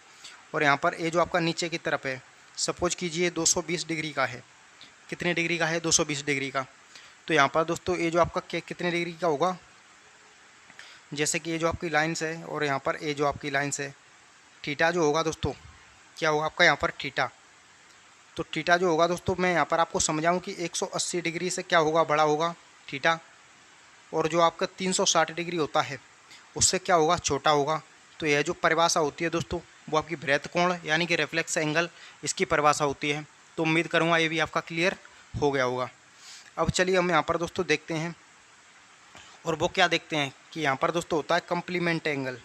और यहाँ पर ये जो आपका नीचे की तरफ है सपोज कीजिए 220 डिग्री का है, कितने डिग्री का है, 220 डिग्री का। तो यहाँ पर दोस्तों ये जो आपका कितने डिग्री का होगा, जैसे कि ये जो आपकी लाइन्स है और यहाँ पर ये जो आपकी लाइन्स है, थीटा जो होगा दोस्तों क्या होगा आपका यहाँ पर थीटा। तो थीटा जो होगा दोस्तों मैं यहाँ पर आपको समझाऊं कि 180 डिग्री से क्या होगा, बड़ा होगा थीटा, और जो आपका 360 डिग्री होता है उससे क्या होगा, छोटा होगा। तो यह जो परिभाषा होती है दोस्तों वो आपकी बृहत कोण यानी कि रेफ्लेक्स एंगल, इसकी परिभाषा होती है। तो उम्मीद करूँगा ये भी आपका क्लियर हो गया होगा। अब चलिए हम यहाँ पर दोस्तों देखते हैं, और वो क्या देखते हैं कि यहाँ पर दोस्तों होता है कम्प्लीमेंट एंगल,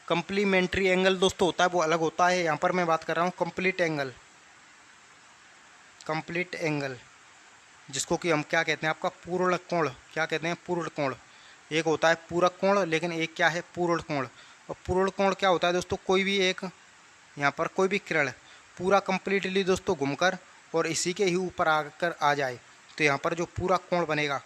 कंप्लीमेंट्री एंगल दोस्तों होता है वो अलग होता है। यहाँ पर मैं बात कर रहा हूँ कंप्लीट एंगल, कंप्लीट एंगल, जिसको कि हम क्या कहते हैं आपका पूर्ण कोण, क्या कहते हैं पूर्ण कोण। एक होता है पूरक कोण, लेकिन एक क्या है पूर्ण कोण। और पूर्ण कोण क्या होता है दोस्तों, कोई भी एक यहाँ पर कोई भी किरण पूरा कंप्लीटली दोस्तों घूमकर और इसी के ही ऊपर आकर आ जाए, तो यहाँ पर जो पूरा कोण बनेगा,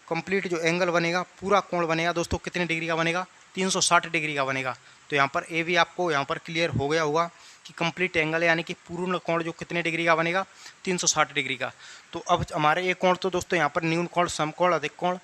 कंप्लीट जो एंगल बनेगा, पूरा कोण बनेगा दोस्तों कितने डिग्री का बनेगा, 360 डिग्री का बनेगा। तो यहाँ पर ये भी आपको यहाँ पर क्लियर हो गया होगा कि कंप्लीट एंगल यानी कि पूर्ण कोण जो कितने डिग्री का बनेगा, 360 डिग्री का। तो अब हमारे ये कोण तो दोस्तों यहाँ पर न्यून कोण, समकोण, अधिक कोण,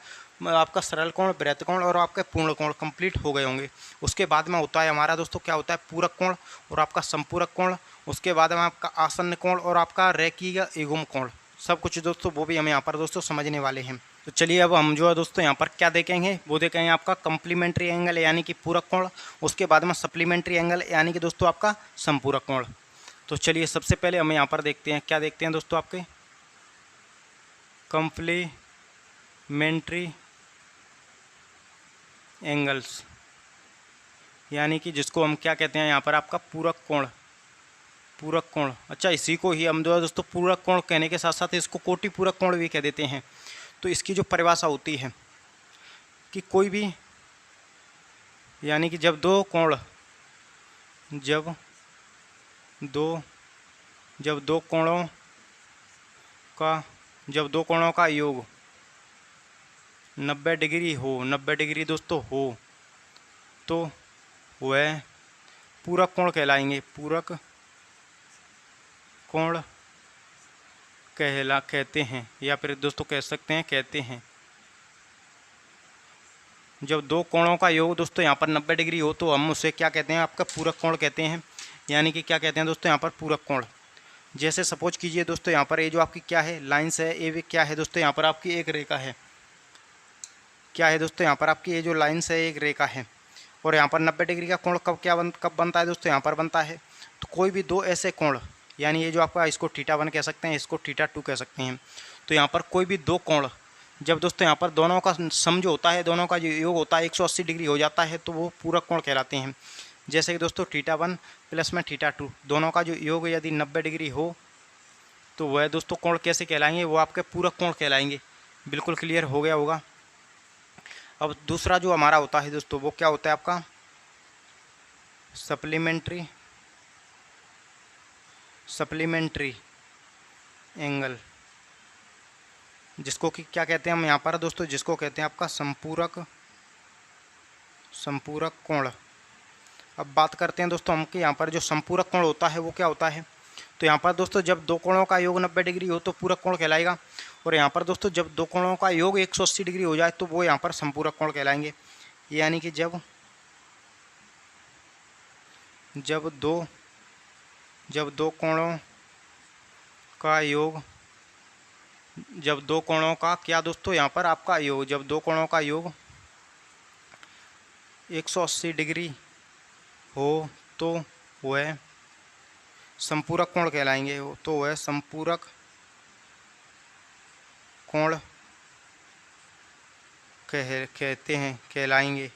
आपका सरल कोण, बृहत कोण और आपके पूर्ण कोण कंप्लीट हो गए होंगे। उसके बाद में होता है हमारा दोस्तों क्या होता है, पूरक कोण और आपका संपूरक कोण। उसके बाद में आपका आसन्न कोण और आपका रेखीय युग्म कोण, सब कुछ दोस्तों वो भी हम यहाँ पर दोस्तों समझने वाले हैं। तो चलिए अब हम जो है दोस्तों यहाँ पर क्या देखेंगे, वो देखेंगे आपका कम्प्लीमेंट्री एंगल यानी कि पूरक कोण, उसके बाद में सप्लीमेंट्री एंगल यानी कि दोस्तों आपका संपूरक कोण। तो चलिए सबसे पहले हम यहाँ पर देखते हैं, क्या देखते हैं दोस्तों आपके कम्प्लीमेंट्री एंगल्स, यानी कि जिसको हम क्या कहते हैं यहाँ पर आपका पूरक कोण। पूरक कोण, अच्छा इसी को ही हम दोस्तों पूरक कोण कहने के साथ साथ इसको कोटि पूरक कोण भी कह देते हैं। तो इसकी जो परिभाषा होती है कि कोई भी, यानी कि जब दो कोण, जब दो कोणों का योग 90 डिग्री हो, 90 डिग्री दोस्तों हो, तो वह पूरक कोण कहलाएंगे। पूरक कोण कहते हैं, या फिर दोस्तों कह सकते हैं कहते हैं। जब दो कोणों का योग दोस्तों यहाँ पर 90 डिग्री हो तो हम उसे क्या कहते हैं, आपका पूरक कोण कहते हैं। यानी कि क्या कहते हैं दोस्तों यहाँ पर पूरक कोण। जैसे सपोज कीजिए दोस्तों यहाँ पर ये जो आपकी क्या है लाइन्स है, ये क्या है दोस्तों यहाँ पर आपकी एक रेखा है। क्या है दोस्तों यहाँ पर आपकी ये जो लाइन्स है एक रेखा है, और यहाँ पर 90 डिग्री का कोण कब बनता है दोस्तों, यहाँ पर बनता है। तो कोई भी दो ऐसे कोण, यानी ये जो आपका इसको θ1 कह सकते हैं, इसको θ2 कह सकते हैं। तो यहाँ पर कोई भी दो कोण जब दोस्तों यहाँ पर दोनों का सम जो होता है, दोनों का जो योग होता है 180 डिग्री हो जाता है, तो वो पूरक कोण कहलाते हैं। जैसे कि दोस्तों θ1 प्लस में θ2 दोनों का जो योग यदि 90 डिग्री हो तो वह दोस्तों कोण कैसे कहलाएंगे, वो आपके पूरक कोण कहलाएंगे। बिल्कुल क्लियर हो गया होगा। अब दूसरा जो हमारा होता है दोस्तों वो क्या होता है आपका सप्लीमेंट्री एंगल, जिसको कि क्या कहते हैं हम यहाँ पर दोस्तों, जिसको कहते हैं आपका संपूरक कोण। अब बात करते हैं दोस्तों हम कि यहाँ पर जो संपूरक कोण होता है वो क्या होता है। तो यहाँ पर दोस्तों जब दो कोणों का योग 90 डिग्री हो तो पूरक कोण कहलाएगा, और यहाँ पर दोस्तों जब दो कोणों का योग 180 डिग्री हो जाए तो वो यहाँ पर संपूरक कोण कहलाएंगे। यानी कि जब दो कोणों का योग, जब दो कोणों का क्या दोस्तों यहाँ पर आपका योग, जब दो कोणों का योग 180 डिग्री हो तो वह संपूरक कोण कहलाएंगे। तो वह संपूरक कोण कहलाएंगे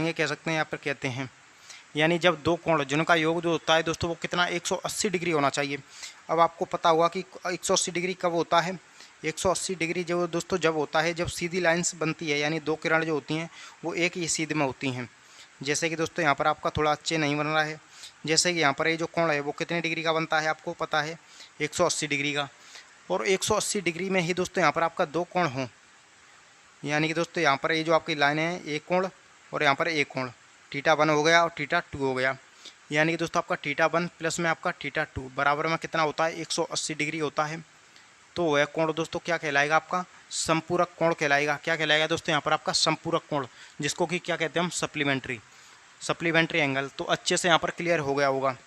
कह सकते हैं, यहाँ पर कहते हैं। यानी जब दो कोण जिनका योग जो होता है दोस्तों वो कितना 180 डिग्री होना चाहिए। अब आपको पता होगा कि 180 डिग्री कब होता है। 180 डिग्री जो दोस्तों जब होता है जब सीधी लाइन्स बनती है, यानी दो किरण जो होती हैं वो एक ही सीध में होती हैं। जैसे कि दोस्तों यहाँ पर आपका थोड़ा अच्छे नहीं बन रहा है। जैसे कि यहाँ पर ये जो कोण है वो कितने डिग्री का बनता है आपको पता है, 180 डिग्री का। और 180 डिग्री में ही दोस्तों यहाँ पर आपका दो कोण हों, यानी कि दोस्तों यहाँ पर ये जो आपकी लाइन है एक कोण और यहाँ पर एक कोण, θ1 हो गया और θ2 हो गया। यानी कि दोस्तों आपका θ1 प्लस में आपका θ2 बराबर में कितना होता है 180 डिग्री होता है। तो वह कोण दोस्तों क्या कहलाएगा, आपका संपूरक कोण कहलाएगा। क्या कहलाएगा दोस्तों यहाँ पर आपका संपूरक कोण, जिसको कि क्या कहते हैं हम सप्लीमेंट्री एंगल। तो अच्छे से यहाँ पर क्लियर हो गया होगा।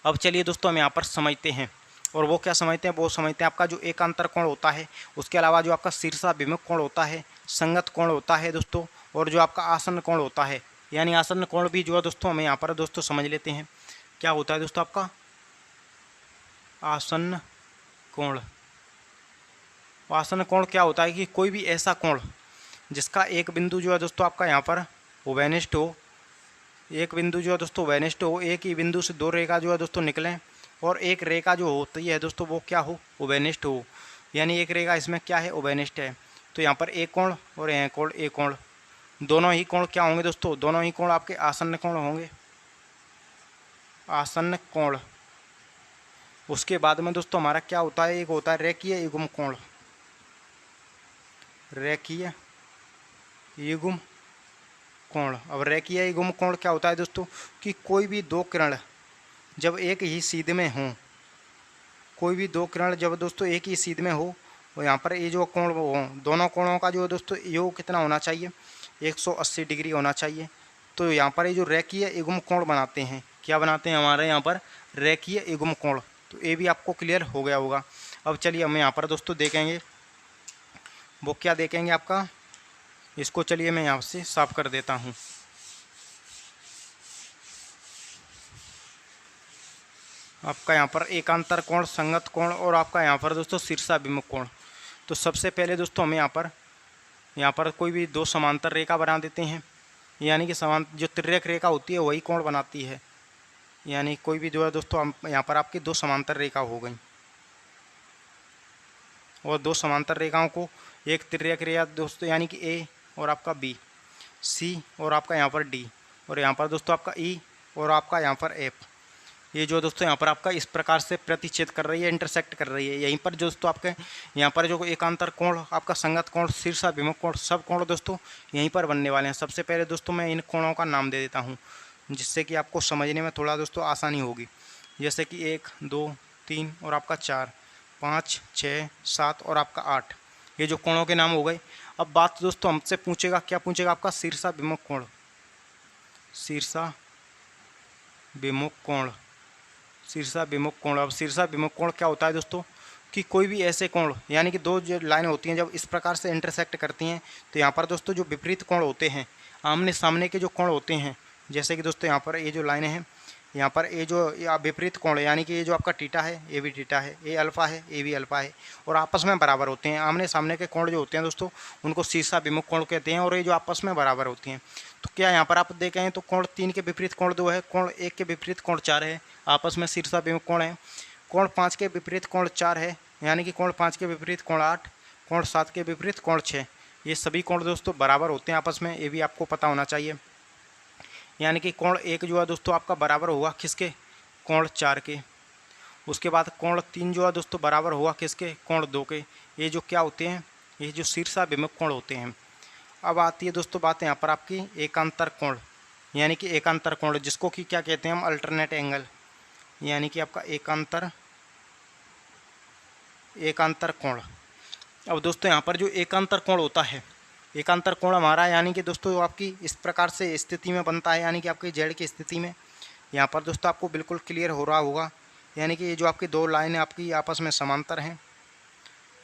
अब चलिए दोस्तों हम यहाँ पर समझते हैं, और वो क्या समझते हैं, वो समझते हैं आपका जो एकांतर कोण होता है, उसके अलावा जो आपका शीर्षाभिमुख कोण होता है, संगत कोण होता है दोस्तों, और जो आपका आसन्न कोण होता है। यानी आसन्न कोण भी जो है दोस्तों हमें यहाँ पर दोस्तों समझ लेते हैं क्या होता है दोस्तों आपका आसन्न कोण। आसन्न कोण क्या होता है कि कोई भी ऐसा कोण जिसका एक बिंदु जो है दोस्तों आपका यहाँ पर ओवेनिष्ठ हो, एक बिंदु जो है दोस्तों ओवेनिष्ठ हो, एक ही बिंदु से दो रेखा जो है दोस्तों निकलें, और एक रेखा जो होती है दोस्तों वो क्या हो, ओवेनिष्ठ हो। यानी एक रेखा इसमें क्या है, ओवेनिष्ठ है। तो यहाँ पर एक कोण और यह कोण, एक कोण, दोनों ही कोण क्या होंगे दोस्तों, दोनों ही कोण आपके आसन्न कोण होंगे, आसन्न कोण। उसके बाद में दोस्तों हमारा क्या होता है, एक होता है रेखीय युग्म कोण। रेखीय युग्म कोण। अब रेखीय युग्म कोण क्या होता है दोस्तों कि कोई भी दो किरण जब एक ही सीध में हों, कोई भी दो किरण जब दोस्तों एक ही सीध में हो, और यहाँ पर ये जो कोण हो, दोनों कोणों का जो दोस्तों योग कितना होना चाहिए, 180 डिग्री होना चाहिए। तो यहाँ पर ये जो रेखीय युग्म कोण बनाते हैं, क्या बनाते हैं हमारे यहाँ पर रेखीय युग्म कोण। तो ये भी आपको क्लियर हो गया होगा। अब चलिए हम यहाँ पर दोस्तों देखेंगे, वो क्या देखेंगे आपका, इसको चलिए मैं यहाँ से साफ कर देता हूँ। आपका यहाँ पर एकांतर कोण, संगत कोण, और आपका यहाँ पर दोस्तों शीर्षाभिमुख कोण। तो सबसे पहले दोस्तों हमें यहाँ पर कोई भी दो समांतर रेखा बना देते हैं। यानी कि समान जो तिर्यक रेखा होती है वही कोण बनाती है। यानी कोई भी जो है दोस्तों यहाँ पर आपकी दो समांतर रेखा हो गई, और दो समांतर रेखाओं को एक तिर्यक रेखा दोस्तों यानी कि ए और आपका बी, सी और आपका यहाँ पर डी, और यहाँ पर दोस्तों आपका ई और आपका यहाँ पर एफ, ये जो दोस्तों यहाँ पर आपका इस प्रकार से प्रतिच्छेद कर रही है, इंटरसेक्ट कर रही है। यहीं पर दोस्तों आपके यहाँ पर जो एकांतर कोण, आपका संगत कोण, शीर्षाभिमुख कोण, सब कोण दोस्तों यहीं पर बनने वाले हैं। सबसे पहले दोस्तों मैं इन कोणों का नाम दे देता हूँ, जिससे कि आपको समझने में थोड़ा दोस्तों आसानी होगी। जैसे कि 1, 2, 3 और आपका 4, 5, 6, 7 और आपका 8, ये जो कोणों के नाम हो गए। अब बात दोस्तों हमसे पूछेगा, क्या पूछेगा? आपका शीर्षाभिमुख कोण, शीर्षाभिमुख कोण, शीर्षाभिमुख कोण। अब शीर्षाभिमुख कोण क्या होता है दोस्तों? कि कोई भी ऐसे कोण, यानी कि दो जो लाइनें होती हैं जब इस प्रकार से इंटरसेक्ट करती हैं, तो यहाँ पर दोस्तों जो विपरीत कोण होते हैं, आमने सामने के जो कोण होते हैं, जैसे कि दोस्तों यहाँ पर ये जो लाइनें हैं, यहाँ पर ये जो विपरीत कोण है, यानी कि ये जो आपका थीटा है ये भी थीटा है, ये अल्फा है ये भी अल्फा है, और आपस में बराबर होते हैं। आमने सामने के कोण जो होते हैं दोस्तों उनको शीर्षाभिमुख कोण कहते हैं, और ये जो आपस में बराबर होती हैं। तो क्या यहाँ पर आप देखें तो कोण 3 के विपरीत कोण 2 है, कोण 1 के विपरीत कोण 4 है, आपस में शीर्षाभिमुख कोण है। कोण 5 के विपरीत कोण 4 है, यानी कि कोण 5 के विपरीत कोण 8, कोण 7 के विपरीत कोण 6, ये सभी कोण दोस्तों बराबर होते हैं आपस में, ये भी आपको पता होना चाहिए। यानी कि कोण 1 जो है दोस्तों आपका बराबर होगा किसके? कोण 4 के। उसके बाद कोण 3 जो है दोस्तों बराबर होगा किसके? कोण 2 के। ये जो क्या होते हैं? ये जो शीर्षाभिमुख कोण होते हैं। अब आती है दोस्तों बात यहाँ पर आपकी एकांतर कोण, यानी कि एकांतर कोण, जिसको कि क्या कहते हैं हम? अल्टरनेट एंगल, यानी कि आपका एकांतर कोण। अब दोस्तों यहाँ पर जो एकांतर कोण होता है, एकांतर कोण हमारा यानी कि दोस्तों आपकी इस प्रकार से स्थिति में बनता है, यानी कि आपकी जेड की स्थिति में। यहाँ पर दोस्तों आपको बिल्कुल क्लियर हो रहा होगा, यानी कि ये जो आपकी दो लाइनें आपकी आपस में समांतर हैं,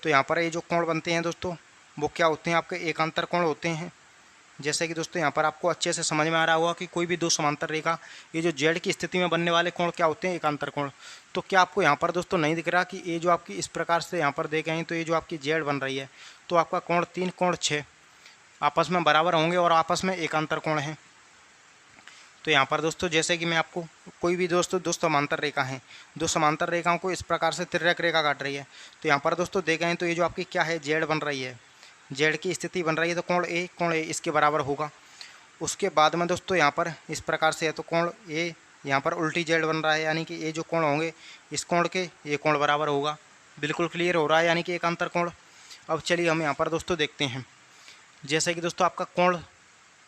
तो यहाँ पर ये जो कोण बनते हैं दोस्तों वो क्या होते हैं? आपके एकांतर कोण होते हैं। जैसे कि दोस्तों यहाँ पर आपको अच्छे से समझ में आ रहा होगा कि कोई भी दो समांतर रेखा, ये जो जेड की स्थिति में बनने वाले कोण क्या होते हैं? एकांतर कोण। तो क्या आपको यहाँ पर दोस्तों नहीं दिख रहा कि ये जो आपकी इस प्रकार से यहाँ पर देखें तो ये जो आपकी जेड बन रही है, तो आपका कोण 3, कोण 6 आपस में बराबर होंगे और आपस में एकांतर कोण हैं। तो यहाँ पर दोस्तों जैसे कि मैं आपको कोई भी दोस्तों दो समांतर रेखा हैं, दो समांतर रेखाओं को इस प्रकार से तिर्यक रेखा काट रही है, तो यहाँ पर दोस्तों देखें तो ये जो आपकी क्या है? जेड बन रही है, जेड की स्थिति बन रही है, तो कोण ए इसके बराबर होगा। उसके बाद में दोस्तों यहाँ पर इस प्रकार से है, तो कोण ए यहाँ पर उल्टी जेड बन रहा है, यानी कि ये जो कोण होंगे इस कोण के ये कोण बराबर होगा। बिल्कुल क्लियर हो रहा है, यानी कि एकांतर कोण। अब चलिए हम यहाँ पर दोस्तों देखते हैं, जैसे कि दोस्तों आपका कोण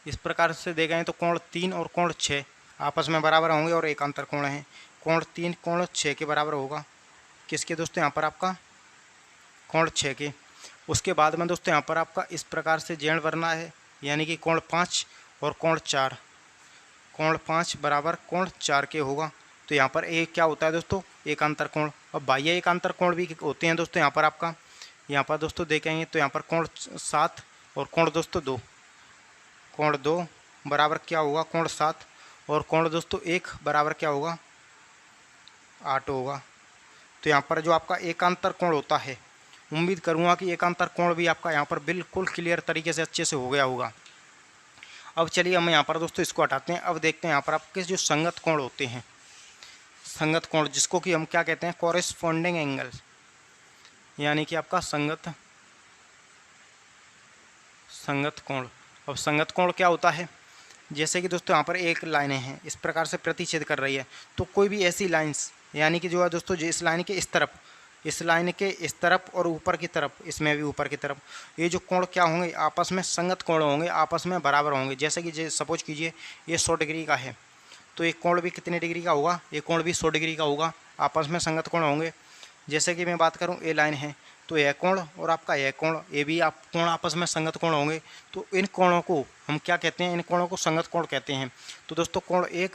इस प्रकार से देखें तो कोण 3 और कोण 6 आपस में बराबर होंगे और एकांतर कोण हैं। कोण 3 कोण 6 के बराबर होगा, किसके दोस्तों? यहाँ पर आपका कोण 6 के। उसके बाद में दोस्तों यहाँ पर आपका इस प्रकार से जेड बनना है, यानी कि कोण 5 और कोण 4, कोण 5 बराबर कोण 4 के होगा। तो यहाँ पर एक क्या होता है दोस्तों? एकांतर कोण। अब बाह्य एकांतर कोण भी होते हैं दोस्तों यहाँ पर आपका, यहाँ पर दोस्तों देखेंगे तो यहाँ पर कोण 7 और कोण दोस्तों 2, कोण 2 बराबर क्या होगा? कोण 7, और कोण दोस्तों 1 बराबर क्या होगा? 8 होगा। तो यहाँ पर जो आपका एकांतर कोण होता है, उम्मीद करूँगा कि एकांतर कोण भी आपका यहाँ पर बिल्कुल क्लियर तरीके से अच्छे से हो गया होगा। अब चलिए हम यहाँ पर दोस्तों इसको हटाते हैं। अब देखते हैं यहाँ पर आपके जो संगत कोण होते हैं, संगत कोण जिसको कि हम क्या कहते हैं? कॉरेस्पॉन्डिंग एंगल, यानी कि आपका संगत कोण। अब संगत कोण क्या होता है? जैसे कि दोस्तों यहाँ पर एक लाइनें हैं इस प्रकार से प्रतिच्छेद कर रही है, तो कोई भी ऐसी लाइन्स, यानी कि जो है दोस्तों जो इस लाइन के इस तरफ, इस लाइन के इस तरफ और ऊपर की तरफ, इसमें भी ऊपर की तरफ, ये जो कोण क्या होंगे? आपस में संगत कोण होंगे, आपस में बराबर होंगे। जैसे कि सपोज कीजिए ये 100 डिग्री का है, तो एक कोण भी कितने डिग्री का होगा? एक कोण भी 100 डिग्री का होगा, आपस में संगत कोण होंगे। जैसे कि मैं बात करूँ ए लाइन है, तो यह कोण और आपका यह कोण, ये भी आप कोण आपस में संगत कोण होंगे। तो इन कोणों को हम क्या कहते हैं? इन कोणों को संगत कोण कहते हैं। तो दोस्तों कोण 1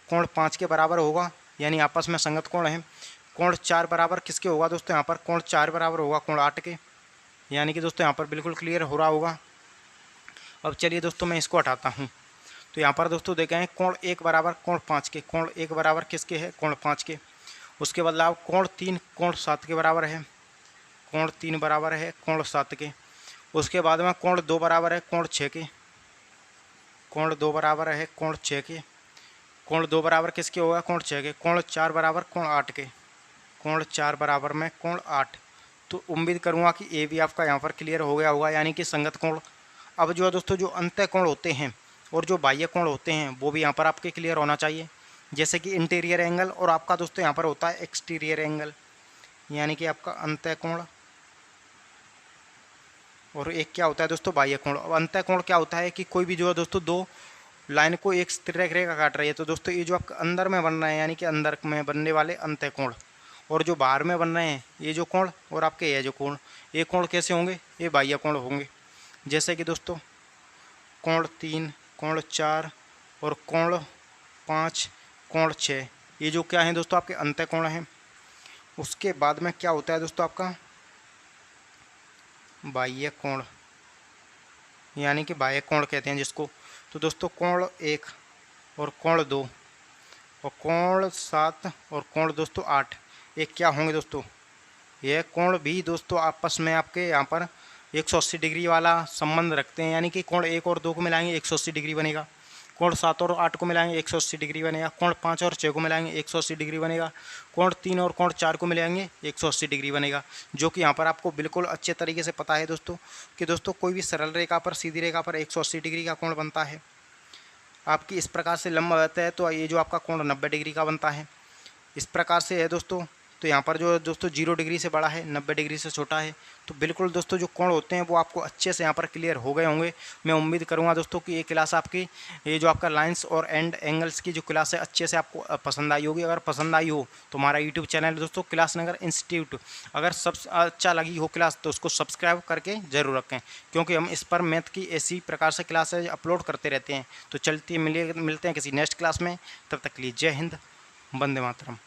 कोण 5 के बराबर होगा, यानी आपस में संगत कोण है। कोण 4 बराबर किसके होगा दोस्तों? यहाँ पर कोण 4 बराबर होगा कोण 8 के, यानी कि दोस्तों यहाँ पर बिल्कुल क्लियर हो रहा होगा। अब चलिए दोस्तों मैं इसको हटाता हूँ। तो यहाँ पर दोस्तों देखें कोण 1 बराबर कोण 5 के, कोण 1 बराबर किसके है? कोण 5 के। उसके बदलाव कोण 3 कोण 7 के बराबर है, कोण 3 बराबर है कोण 7 के। उसके बाद में कोण 2 बराबर है कोण 6 के, कोण 2 बराबर है कोण 6 के। कोण 2 बराबर किसके होगा? कोण 6 के। कोण 4 बराबर कोण 8 के। कोण 4 बराबर में कोण 8। तो उम्मीद करूँगा कि ए भी आपका यहाँ पर क्लियर हो गया होगा, यानी कि संगत कोण। अब जो है दोस्तों जो अंतः कोण होते हैं और जो बाह्य कोण होते हैं वो भी यहाँ पर आपके क्लियर होना चाहिए, जैसे कि इंटीरियर एंगल और आपका दोस्तों यहाँ पर होता है एक्सटीरियर एंगल, यानी कि आपका अंतः कोण और एक क्या होता है दोस्तों बाह्य कोण। अब अंतः कोण क्या होता है कि कोई भी जो है दोस्तों दो लाइन को एक तिरक रेखा काट रही है, तो दोस्तों ये जो आपका अंदर में बन रहे हैं यानी कि अंदर में बनने वाले अंतः कोण, और जो बाहर में बन रहे हैं ये जो कोण और आपके ये जो कोण, ये कोण कैसे होंगे? ये बाह्य कोण होंगे। जैसे कि दोस्तों कोण 3, कोण 4 और कोण 5, कोण 6, ये जो क्या है दोस्तों आपके अंतः कोण हैं। उसके बाद में क्या होता है दोस्तों आपका बाह्य कोण, यानी कि बाह्य कोण कहते हैं जिसको। तो दोस्तों कोण 1 और कोण 2 और कोण 7 और कोण दोस्तों 8, एक क्या होंगे दोस्तों? यह कोण भी दोस्तों आपस में आपके यहाँ पर 180 डिग्री वाला संबंध रखते हैं, यानी कि कोण 1 और 2 को मिलाएंगे 180 डिग्री बनेगा। कोण 7 और 8 को मिलाएंगे 180 डिग्री बनेगा। कोण 5 और 6 को मिलाएंगे 180 डिग्री बनेगा। कोण 3 और कोण 4 को मिलाएंगे 180 डिग्री बनेगा। जो कि यहाँ पर आपको बिल्कुल अच्छे तरीके से पता है दोस्तों कि दोस्तों कोई भी सरल रेखा पर, सीधी रेखा पर 180 डिग्री का कोण बनता है। आपकी इस प्रकार से लंब रहता है तो ये जो आपका कोण 90 डिग्री का बनता है। इस प्रकार से है दोस्तों। तो यहाँ पर जो दोस्तों 0 डिग्री से बड़ा है, 90 डिग्री से छोटा है। तो बिल्कुल दोस्तों जो कोण होते हैं वो आपको अच्छे से यहाँ पर क्लियर हो गए होंगे। मैं उम्मीद करूँगा दोस्तों कि ये क्लास आपकी, ये जो आपका लाइंस और एंड एंगल्स की जो क्लास है अच्छे से आपको पसंद आई होगी। अगर पसंद आई हो तो हमारा यूट्यूब चैनल दोस्तों क्लास नगर इंस्टीट्यूट, अगर सब अच्छा लगी हो क्लास तो उसको सब्सक्राइब करके ज़रूर रखें, क्योंकि हम इस पर मैथ की ऐसी प्रकार से क्लासेज अपलोड करते रहते हैं। तो चलते मिलते हैं किसी नेक्स्ट क्लास में, तब तक के लिए जय हिंद, वंदे मातरम।